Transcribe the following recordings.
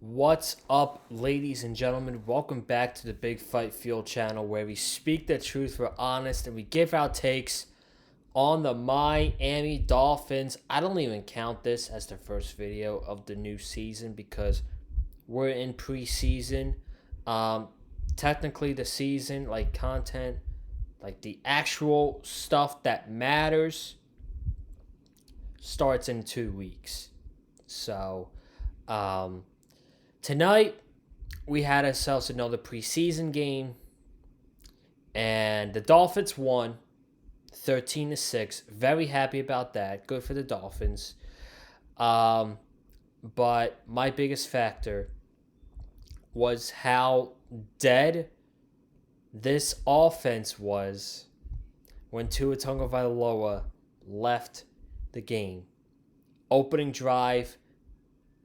What's up, ladies and gentlemen? Welcome back to the Big Fight Field channel where we speak the truth, we're honest, and we give our takes on the Miami Dolphins. I don't even count this as the first video of the new season because we're in preseason. Um, Technically, the season, like content, like the actual stuff that matters, starts in 2 weeks. So, um, tonight we had ourselves another preseason game, and the Dolphins won 13-6. Very happy about that. Good for the Dolphins. Um, but my biggest factor was how dead this offense was when Tua Tagovailoa left the game. Opening drive,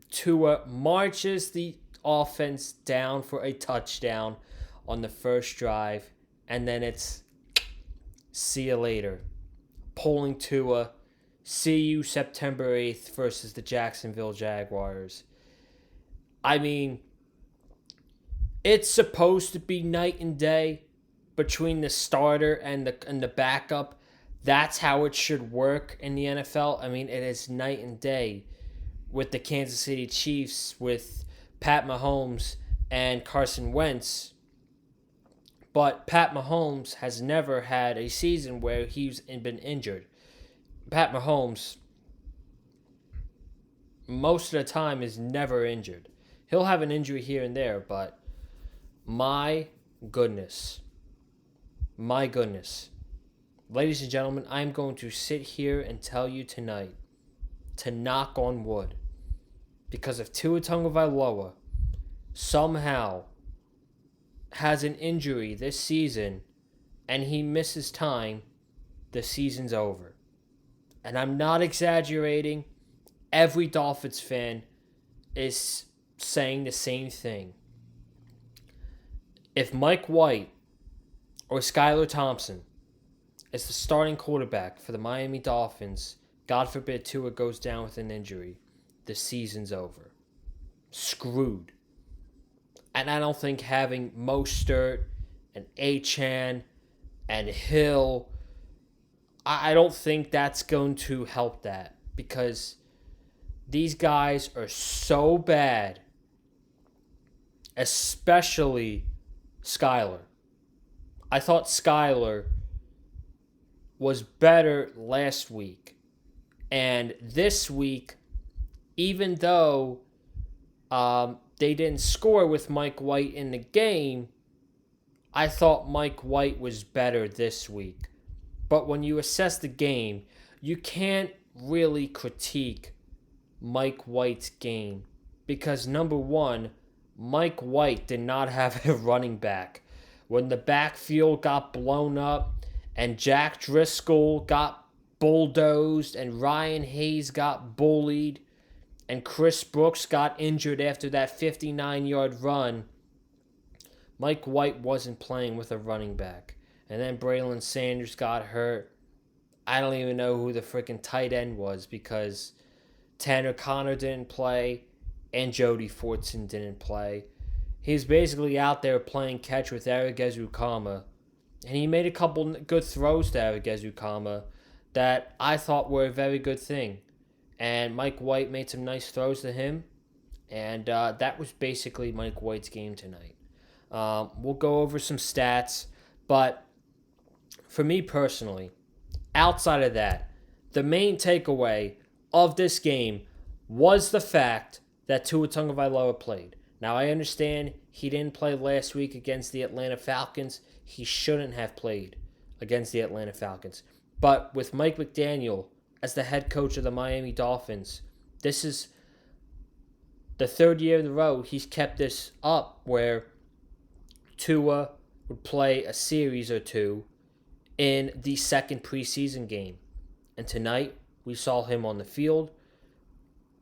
Tua marches the offense down for a touchdown on the first drive, and then it's see you later. Pulling Tua, see you September 8th versus the Jacksonville Jaguars. I mean, it's supposed to be night and day between the starter and the backup. That's how it should work in the NFL. I mean, it is night and day with the Kansas City Chiefs, with Pat Mahomes and Carson Wentz. But Pat Mahomes has never had a season where he's been injured. Pat Mahomes, most of the time, is never injured. He'll have an injury here and there, but my goodness. My goodness. Ladies and gentlemen, I'm going to sit here and tell you tonight to knock on wood, because if Tua Tagovailoa somehow has an injury this season and he misses time, the season's over. And I'm not exaggerating. Every Dolphins fan is saying the same thing. If Mike White or Skylar Thompson is the starting quarterback for the Miami Dolphins, God forbid Tua goes down with an injury, the season's over. Screwed. And I don't think having Mostert and Achan and Hill, I don't think that's going to help that, because these guys are so bad, especially Skylar. I thought Skylar was better last week. And this week, even though they didn't score with Mike White in the game, I thought Mike White was better this week. But when you assess the game, you can't really critique Mike White's game, because number one, Mike White did not have a running back. When the backfield got blown up and Jack Driscoll got bulldozed and Ryan Hayes got bullied and Chris Brooks got injured after that 59-yard run, Mike White wasn't playing with a running back. And then Braylon Sanders got hurt. I don't even know who the freaking tight end was, because Tanner Connor didn't play and Jody Fortson didn't play. He's basically out there playing catch with Eric Ezukama. And he made a couple good throws to Eric Ezukama that I thought were a very good thing. And Mike White made some nice throws to him. And that was basically Mike White's game tonight. We'll go over some stats. But for me personally, outside of that, the main takeaway of this game was the fact that Tua Tagovailoa played. Now, I understand he didn't play last week against the Atlanta Falcons. He shouldn't have played against the Atlanta Falcons. But with Mike McDaniel as the head coach of the Miami Dolphins, this is the third year in a row he's kept this up, where Tua would play a series or two in the second preseason game. And tonight, we saw him on the field.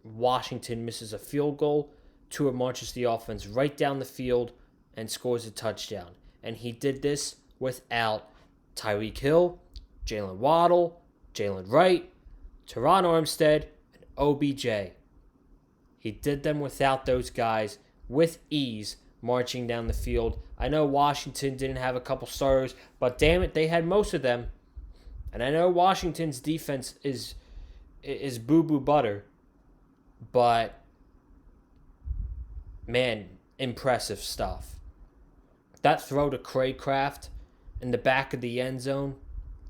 Washington misses a field goal. Tua marches the offense right down the field and scores a touchdown. And he did this without Tyreek Hill, Jalen Waddle, Jalen Wright, Teron Armstead, and OBJ. He did them without those guys with ease marching down the field. I know Washington didn't have a couple starters, but damn it, they had most of them. And I know Washington's defense is boo-boo butter, but man, impressive stuff. That throw to Craycraft in the back of the end zone,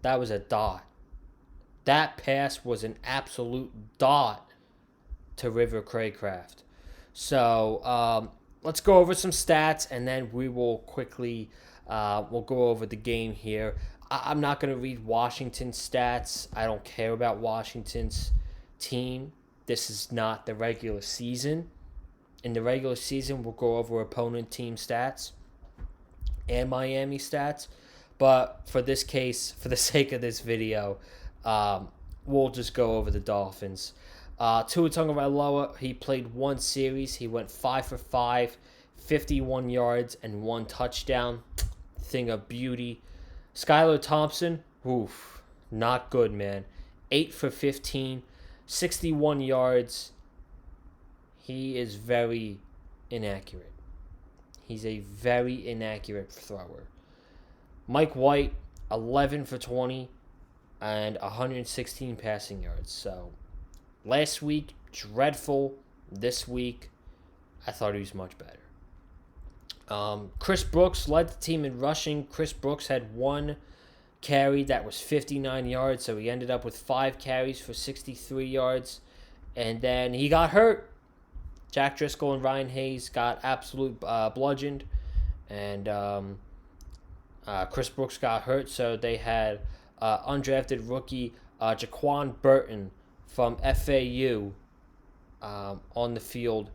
that was a dot. That pass was an absolute dot to River Craycraft. So let's go over some stats, and then we will quickly we'll go over the game here. I'm not going to read Washington's stats. I don't care about Washington's team. This is not the regular season. In the regular season, we'll go over opponent team stats and Miami stats. But for this case, for the sake of this video, we'll just go over the Dolphins. Tua Tagovailoa, he played one series. He went 5 for 5, 51 yards, and 1 touchdown. Thing of beauty. Skylar Thompson, oof, not good, man. 8 for 15, 61 yards. He is very inaccurate. He's a very inaccurate thrower. Mike White, 11 for 20 and 116 passing yards. So, last week, dreadful. This week, I thought he was much better. Chris Brooks led the team in rushing. Chris Brooks had 1 carry that was 59 yards, so he ended up with 5 carries for 63 yards. And then he got hurt. Jack Driscoll and Ryan Hayes got absolute bludgeoned. And Chris Brooks got hurt, so they had undrafted rookie Jaquan Burton from FAU on the field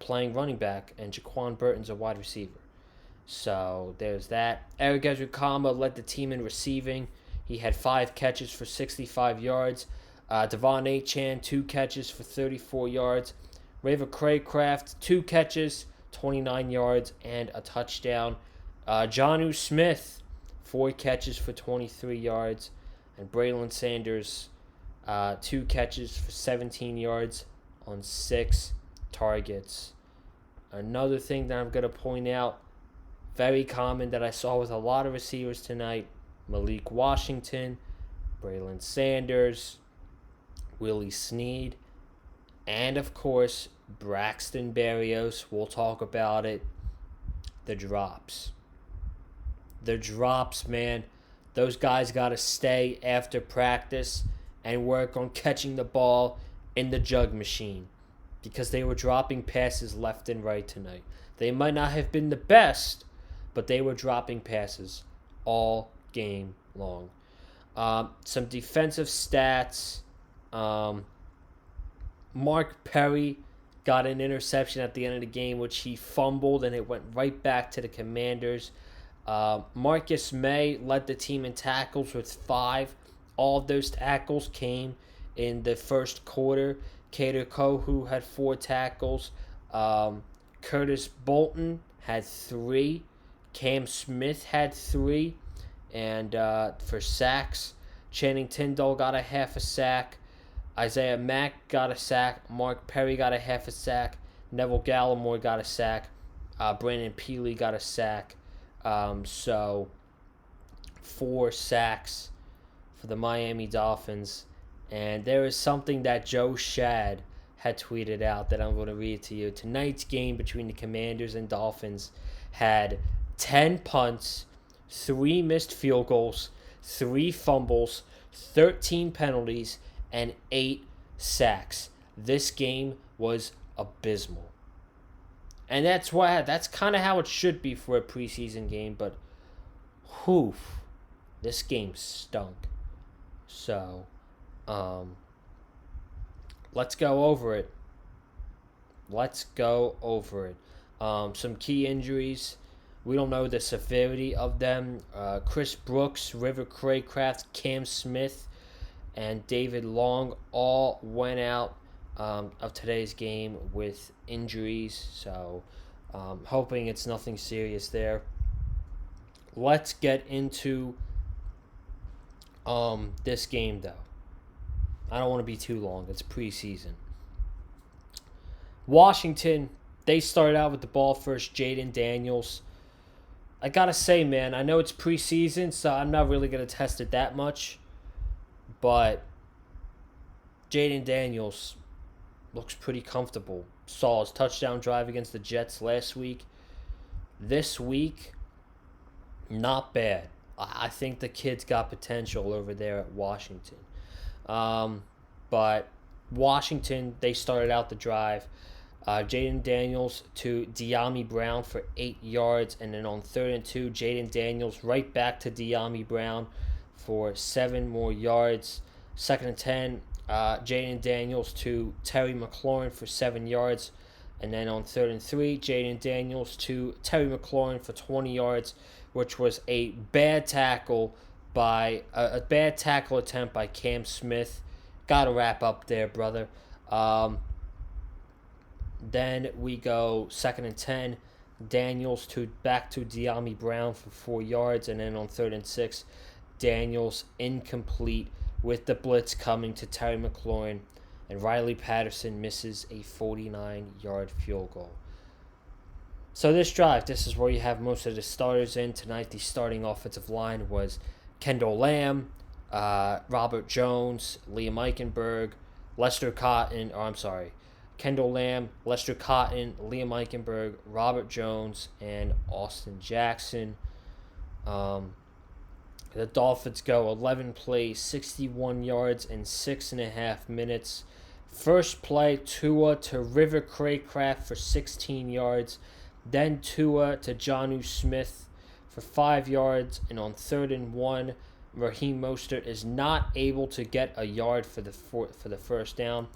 playing running back, and Jaquan Burton's a wide receiver. So there's that. Eric Ezukama led the team in receiving. He had 5 catches for 65 yards. Devon Achane, 2 catches for 34 yards. River Craycraft, 2 catches, 29 yards, and a touchdown. Jonnu Smith, 4 catches for 23 yards. And Braylon Sanders, 2 catches for 17 yards on 6 targets. Another thing that I'm going to point out, very common that I saw with a lot of receivers tonight, Malik Washington, Braylon Sanders, Willie Snead, and of course, Braxton Berrios. We'll talk about it. The drops. The drops, man. Those guys got to stay after practice and work on catching the ball in the jug machine, because they were dropping passes left and right tonight. They might not have been the best, but they were dropping passes all game long. Some defensive stats. Mark Perry got an interception at the end of the game, which he fumbled, and it went right back to the Commanders. Marcus May led the team in tackles with 5. All of those tackles came in the first quarter. Kader Kohu had 4 tackles. Curtis Bolton had 3. Cam Smith had 3. And for sacks, Channing Tindall got a half a sack. Isaiah Mack got a sack. Mark Perry got a half a sack. Neville Gallimore got a sack. Brandon Peely got a sack. So 4 sacks for the Miami Dolphins. And there is something that Joe Shad had tweeted out that I'm going to read to you. Tonight's game between the Commanders and Dolphins had 10 punts, 3 missed field goals, 3 fumbles, 13 penalties, and 8 sacks. This game was abysmal. And that's kind of how it should be for a preseason game, but this game stunk. So, let's go over it. Some key injuries. We don't know the severity of them. Chris Brooks, River Craycraft, Cam Smith, and David Long all went out of today's game with injuries. So, hoping it's nothing serious there. Let's get into this game, though. I don't want to be too long. It's preseason. Washington, they started out with the ball first. Jaden Daniels. I gotta say, man, I know it's preseason, so I'm not really gonna test it that much. But Jaden Daniels looks pretty comfortable. Saw his touchdown drive against the Jets last week. This week, not bad. I think the kid's got potential over there at Washington. But Washington, they started out the drive. Jaden Daniels to De'Ami Brown for 8 yards. And then on 3rd and 2, Jaden Daniels right back to De'Ami Brown for 7 more yards. 2nd and 10, Jaden Daniels to Terry McLaurin for 7 yards. And then on 3rd and 3, Jaden Daniels to Terry McLaurin for 20 yards, which was a bad tackle by a bad tackle attempt by Cam Smith. Got to wrap up there, brother. Then we go 2nd and 10, Daniels to back to De'Ami Brown for 4 yards, and then on 3rd and 6, Daniels incomplete with the blitz coming to Terry McLaurin, and Riley Patterson misses a 49-yard field goal. So this drive, this is where you have most of the starters in. Tonight, the starting offensive line was Kendall Lamb, Robert Jones, Liam Eichenberg, Kendall Lamb, Lester Cotton, Liam Eichenberg, Robert Jones, and Austin Jackson. The Dolphins go 11 plays, 61 yards, and 6.5 minutes. First play, Tua to River Craycraft for 16 yards. Then Tua to Jonnu Smith for 5 yards. And on 3rd and 1, Raheem Mostert is not able to get a yard for the first down.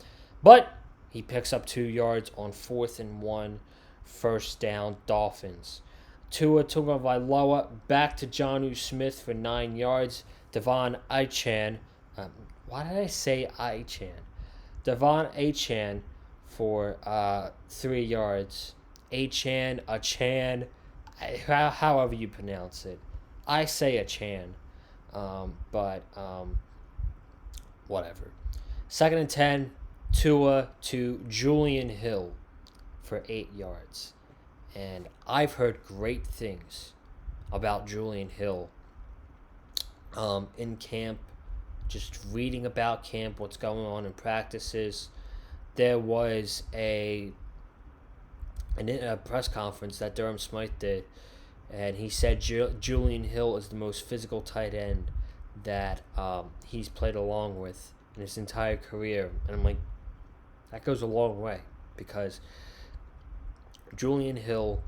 But he picks up 2 yards on 4th and 1, first down, Dolphins. Tua Tagovailoa back to Jonnu Smith for 9 yards. Devon Achane. Why did I say Achane? Devon Achane for 3 yards. Achane, however you pronounce it. I say Achane, but whatever. 2nd and 10, Tua to Julian Hill for 8 yards. And I've heard great things about Julian Hill in camp, just reading about camp, what's going on in practices. There was a press conference that Durham Smythe did, and he said Julian Hill is the most physical tight end that he's played along with in his entire career. And I'm like, that goes a long way, because Julian Hill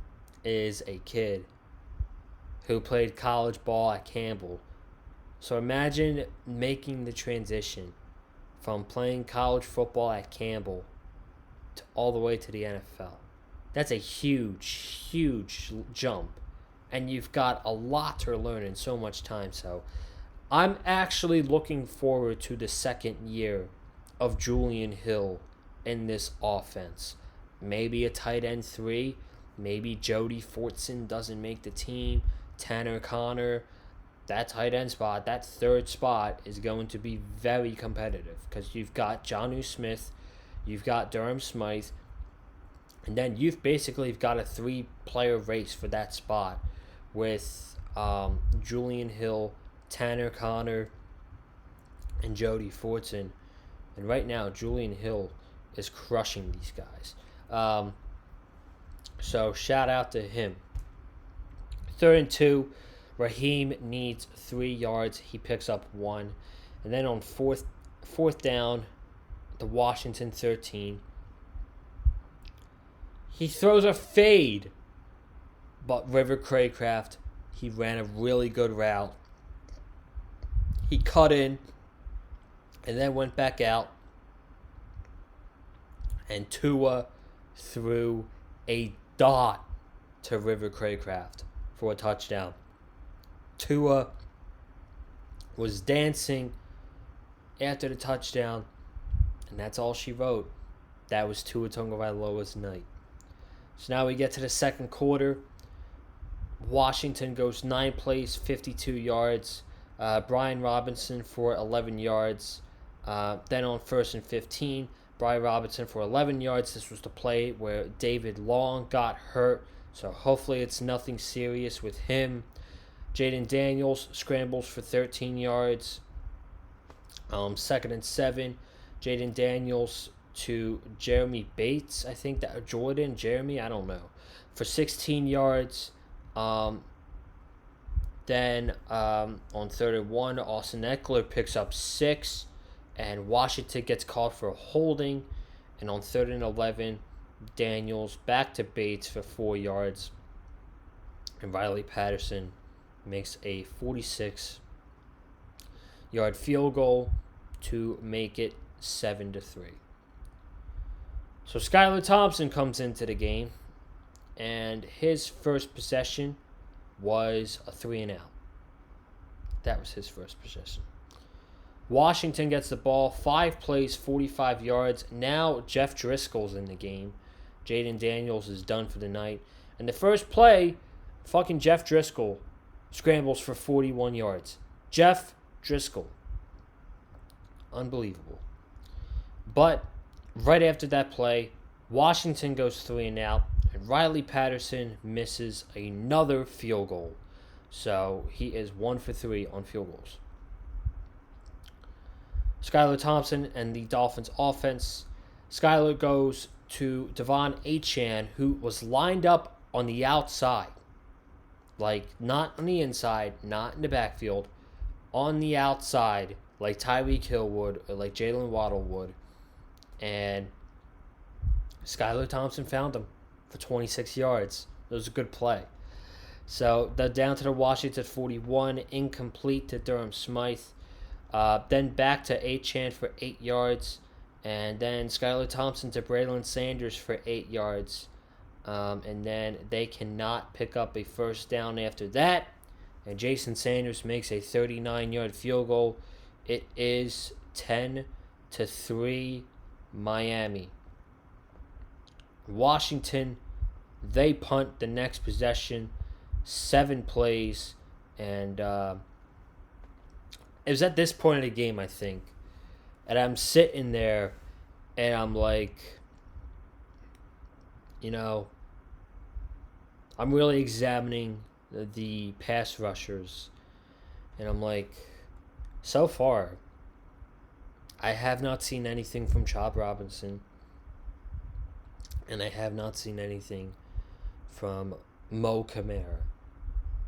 is a kid who played college ball at Campbell. So imagine making the transition from playing college football at Campbell to all the way to the NFL. That's a huge, huge jump. And you've got a lot to learn in so much time. So I'm actually looking forward to the second year of Julian Hill in this offense. Maybe a tight end 3. Maybe Jody Fortson doesn't make the team. Tanner Connor. That tight end spot, that third spot, is going to be very competitive, because you've got Jonnu Smith, you've got Durham Smythe, and then you've basically got a 3-player race for that spot with Julian Hill, Tanner Connor, and Jody Fortson. And right now, Julian Hill is crushing these guys. So shout out to him. 3rd and 2, Raheem needs 3 yards. He picks up 1. And then on fourth down, the Washington 13, he throws a fade. But River Craycraft, he ran a really good route. He cut in and then went back out. And Tua threw a dot to River Craycraft for a touchdown. Tua was dancing after the touchdown, and that's all she wrote. That was Tua Tagovailoa's night. So now we get to the second quarter. Washington goes 9 plays, 52 yards. Brian Robinson for 11 yards. Then on 1st and 15, Brian Robinson for 11 yards. This was the play where David Long got hurt, so hopefully it's nothing serious with him. Jaden Daniels scrambles for 13 yards. 2nd and 7. Jaden Daniels to Jeremy Bates, I think that Jeremy, I don't know, for 16 yards. Then on 3rd and 1, Austin Eckler picks up 6, and Washington gets called for holding. And on 3rd and 11, Daniels back to Bates for 4 yards, and Riley Patterson makes a 46-yard field goal to make it 7-3. So Skylar Thompson comes into the game, and his first possession was a 3-and-out. That was his first possession. Washington gets the ball, 5 plays, 45 yards. Now Jeff Driscoll's in the game. Jaden Daniels is done for the night. And the first play, fucking Jeff Driscoll scrambles for 41 yards. Jeff Driscoll. Unbelievable. But right after that play, Washington goes 3-and-out, and Riley Patterson misses another field goal. So he is 1 for 3 on field goals. Skylar Thompson and the Dolphins offense. Skylar goes to Devon Achane, who was lined up on the outside. Like, not on the inside, not in the backfield. On the outside, like Tyreek Hill would, or like Jalen Waddle would. And Skylar Thompson found him for 26 yards. It was a good play. So, they're down to the Washington 41, incomplete to Durham Smythe. Then back to Achane for 8 yards. And then Skylar Thompson to Braylon Sanders for 8 yards. And then they cannot pick up a first down after that. And Jason Sanders makes a 39-yard field goal. It is 10-3 Miami. Washington, they punt the next possession. 7 plays. And it was at this point of the game, I think. And I'm sitting there and I'm like, you know, I'm really examining the pass rushers. And I'm like, so far, I have not seen anything from Chop Robinson. And I have not seen anything from Mo Kamara.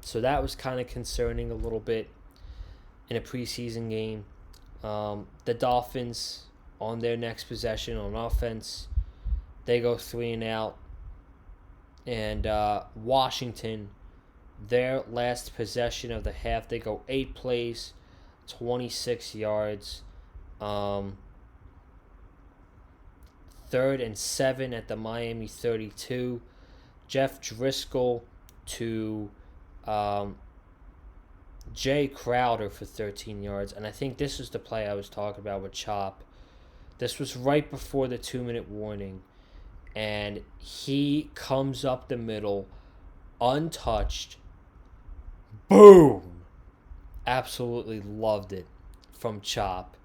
So that was kind of concerning a little bit in a preseason game. The Dolphins, on their next possession on offense, they go 3-and-out. And Washington, their last possession of the half, they go 8 plays, 26 yards. 3rd and 7 at the Miami 32. Jeff Driscoll to Jay Crowder for 13 yards. And I think this is the play I was talking about with Chop. This was right before the 2-minute warning. And he comes up the middle, untouched. Boom! Absolutely loved it from Chop.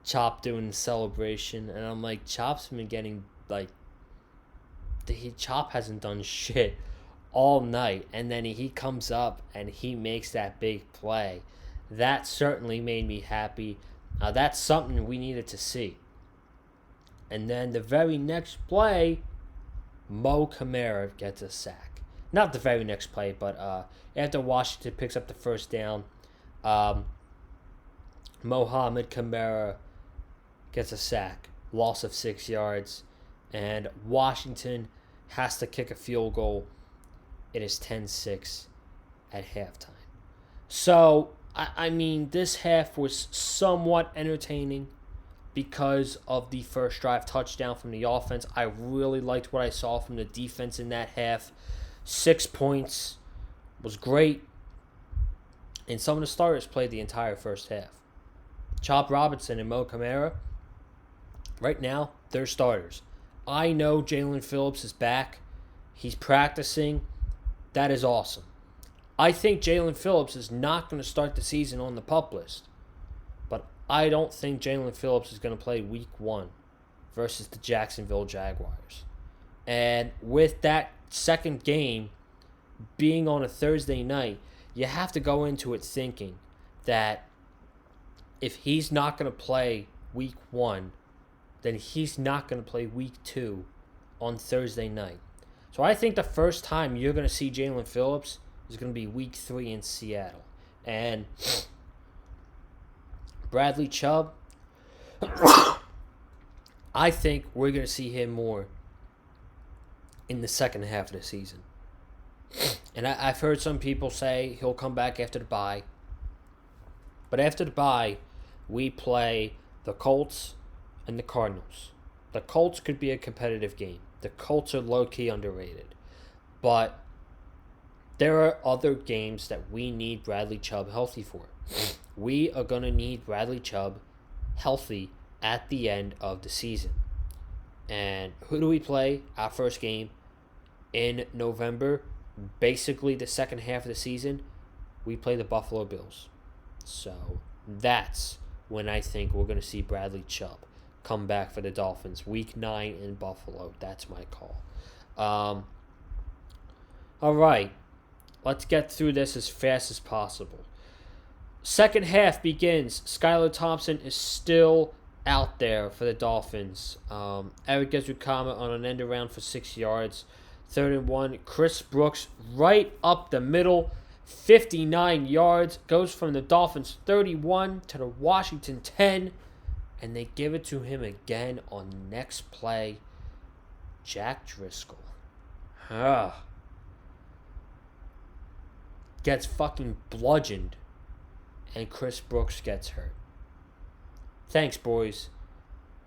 Chop doing the celebration. And I'm like, Chop's been getting, like, Chop hasn't done shit all night. And then he comes up and he makes that big play. That certainly made me happy. That's something we needed to see. And then the very next play, Mo Kamara gets a sack. Not the very next play, but after Washington picks up the first down, Mohamed Kamara gets a sack. Loss of 6 yards. And Washington has to kick a field goal. It is 10-6 at halftime. So, I mean, this half was somewhat entertaining because of the first drive touchdown from the offense. I really liked what I saw from the defense in that half. 6 points was great. And some of the starters played the entire first half. Chop Robinson and Mo Kamara, right now, they're starters. I know Jalen Phillips is back. He's practicing. That is awesome. I think Jalen Phillips is not going to start the season on the PUP list. But I don't think Jalen Phillips is going to play week 1 versus the Jacksonville Jaguars. And with that second game being on a Thursday night, you have to go into it thinking that if he's not going to play week 1, then he's not going to play week 2 on Thursday night. So I think the first time you're going to see Jalen Phillips is going to be week 3 in Seattle. And Bradley Chubb, I think we're going to see him more in the second half of the season. And I've heard some people say he'll come back after the bye. But after the bye, we play the Colts and the Cardinals. The Colts could be a competitive game. The Colts are low-key underrated. But there are other games that we need Bradley Chubb healthy for. We are going to need Bradley Chubb healthy at the end of the season. And who do we play our first game in November? Basically the second half of the season, we play the Buffalo Bills. So that's when I think we're going to see Bradley Chubb come back for the Dolphins. Week 9 in Buffalo. That's my call. All right. Let's get through this as fast as possible. Second half begins. Skylar Thompson is still out there for the Dolphins. Eric Ezukama on an end around for 6 yards. 3rd and 1. Chris Brooks right up the middle. 59 yards. Goes from the Dolphins 31 to the Washington 10. And they give it to him again on next play. Jack Driscoll. Gets fucking bludgeoned. And Chris Brooks gets hurt. Thanks, boys.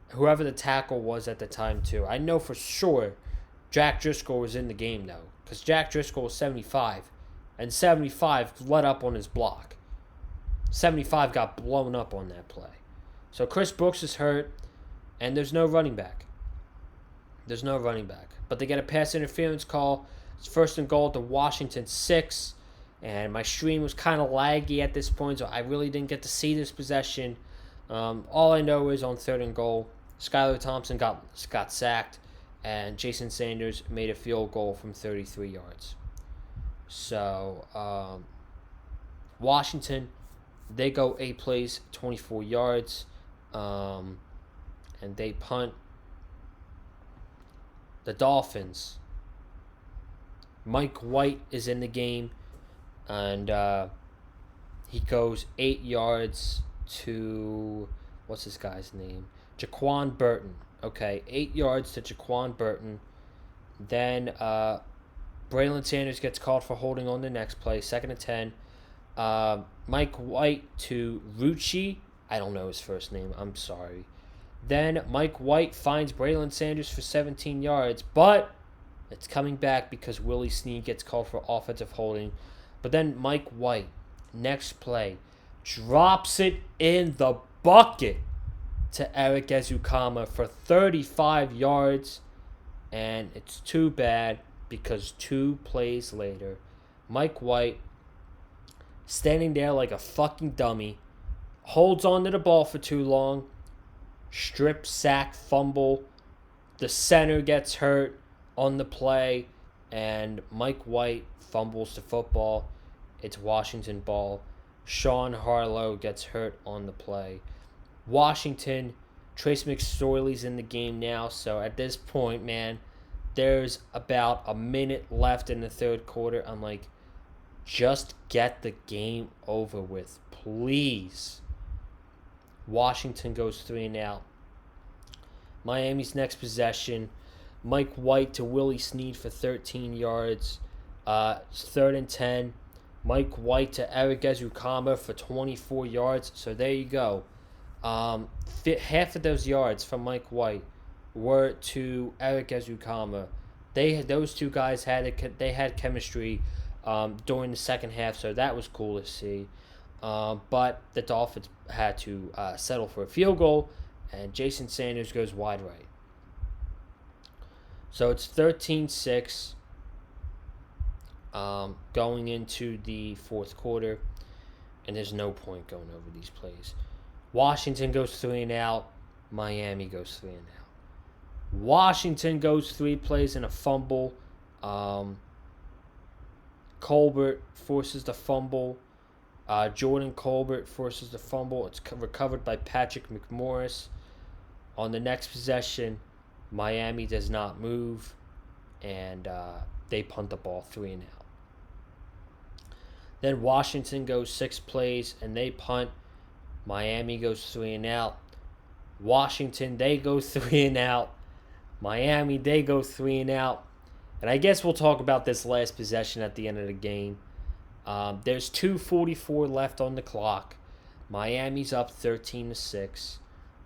Whoever the tackle was at the time, too. I know for sure Jack Driscoll was in the game, though. Because Jack Driscoll was 75. And 75 let up on his block. 75 got blown up on that play. So Chris Brooks is hurt. And there's no running back. But they get a pass interference call. It's 1st and goal at the Washington 6. And my stream was kind of laggy at this point, so I really didn't get to see this possession. All I know is on 3rd and goal, Skylar Thompson got sacked, and Jason Sanders made a field goal from 33 yards. So, Washington, they go 8 plays, 24 yards, and they punt. The Dolphins, Mike White is in the game. And he goes 8 yards to, what's this guy's name? Jaquan Burton. Okay, 8 yards to Jaquan Burton. Then Braylon Sanders gets called for holding on the next play, 2nd and 10. Mike White to Rucci. I don't know his first name. I'm sorry. Then Mike White finds Braylon Sanders for 17 yards. But it's coming back because Willie Snead gets called for offensive holding. But then Mike White, next play, drops it in the bucket to Eric Ezukama for 35 yards. And it's too bad because 2 plays later, Mike White, standing there like a fucking dummy, holds on to the ball for too long, strip, sack, fumble. The center gets hurt on the play, and Mike White fumbles the football. It's Washington ball. Sean Harlow gets hurt on the play. Washington, Trace McSorley's in the game now. So at this point, man, there's about a minute left in the 3rd quarter. I'm like, just get the game over with, please. Washington goes 3 and out. Miami's next possession, Mike White to Willie Snead for 13 yards. 3rd and 10. Mike White to Eric Ezukama for 24 yards. So there you go. Half of those yards from Mike White were to Eric Ezukama. Those two guys had chemistry during the second half, so that was cool to see. But the Dolphins had to settle for a field goal, and Jason Sanders goes wide right. So it's 13-6 going into the 4th quarter, and there's no point going over these plays. Washington goes 3 and out. Miami goes 3 and out. Washington goes 3 plays and a fumble. Colbert forces the fumble. Jordan Colbert forces the fumble. It's recovered by Patrick McMorris. On the next possession, Miami does not move, and they punt the ball 3 and out. Then Washington goes 6 plays, and they punt. Miami goes 3 and out. Washington, they go 3 and out. Miami, they go 3 and out. And I guess we'll talk about this last possession at the end of the game. There's 2:44 left on the clock. Miami's up 13-6.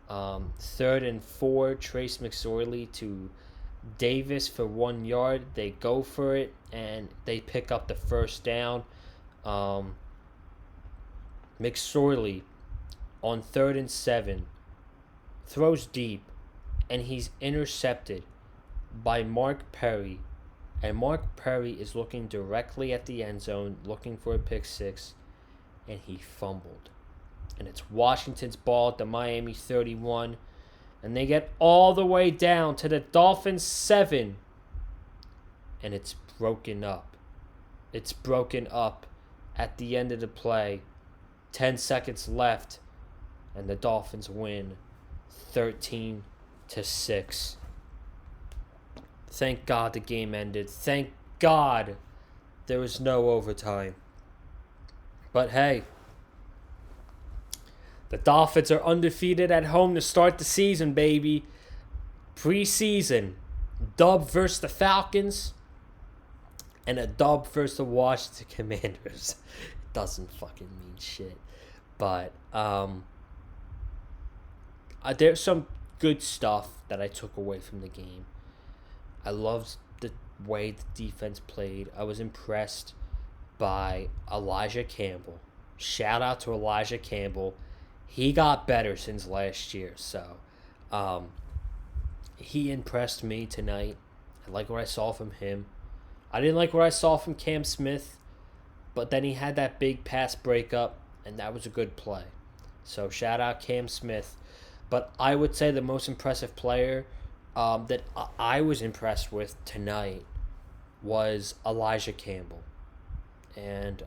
3rd and 4, Trace McSorley to Davis for 1 yard. They go for it, and they pick up the first down. McSorley on 3rd and 7 throws deep, and he's intercepted by Mark Perry. And Mark Perry is looking directly at the end zone, looking for a pick 6, and he fumbled. And it's Washington's ball at the Miami 31, and they get all the way down to the Dolphins 7, and it's broken up. It's broken up at the end of the play. 10 seconds left, and the Dolphins win 13-6. Thank God the game ended. Thank God there was no overtime. But hey, the Dolphins are undefeated at home to start the season, baby. Preseason, dub versus the Falcons, and a dub versus the Washington Commanders. It doesn't fucking mean shit. But there's some good stuff that I took away from the game. I loved the way the defense played. I was impressed by Elijah Campbell. Shout out to Elijah Campbell. He got better since last year, so he impressed me tonight. I like what I saw from him. I didn't like what I saw from Cam Smith, but then he had that big pass breakup, and that was a good play. So shout out Cam Smith. But I would say the most impressive player that I was impressed with tonight was Elijah Campbell. And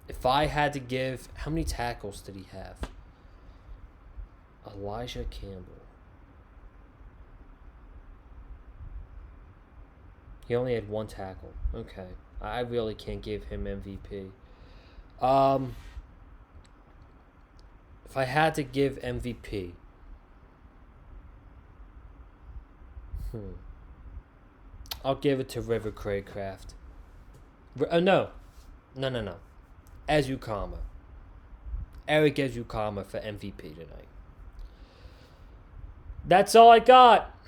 if I had to give, how many tackles did he have? Elijah Campbell. He only had 1 tackle. Okay. I really can't give him MVP. If I had to give MVP, I'll give it to River Craycraft. No. Ezukama. Eric Ezukama for MVP tonight. That's all I got.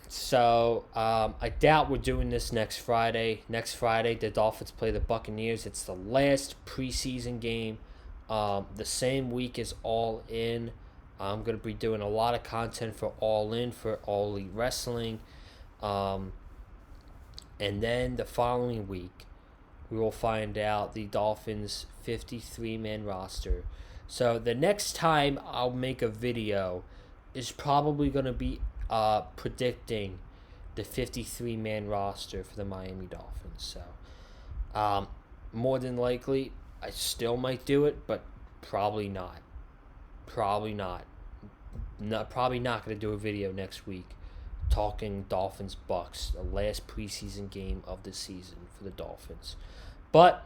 So, I doubt we're doing this next Friday. Next Friday, the Dolphins play the Buccaneers. It's the last preseason game. The same week as All In. I'm going to be doing a lot of content for All In, for All Elite Wrestling. And then the following week, we will find out the Dolphins' 53-man roster. So the next time I'll make a video is probably going to be predicting the 53-man roster for the Miami Dolphins. So more than likely, I still might do it, but probably not. Probably not going to do a video next week talking Dolphins-Bucks, the last preseason game of the season for the Dolphins. But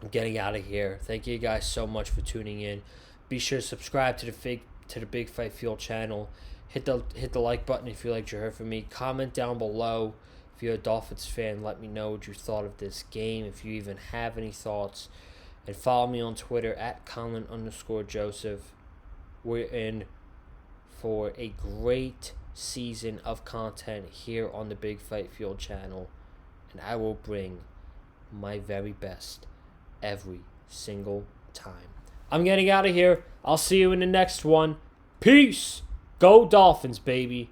I'm getting out of here. Thank you guys so much for tuning in. Be sure to subscribe to the Big Fight Field channel. Hit the like button if you liked what you heard from me. Comment down below if you're a Dolphins fan. Let me know what you thought of this game, if you even have any thoughts. And follow me on Twitter at Colin_Joseph. We're in for a great season of content here on the Big Fight Field channel. And I will bring my very best every single time. I'm getting out of here. I'll see you in the next one. Peace. Go Dolphins, baby.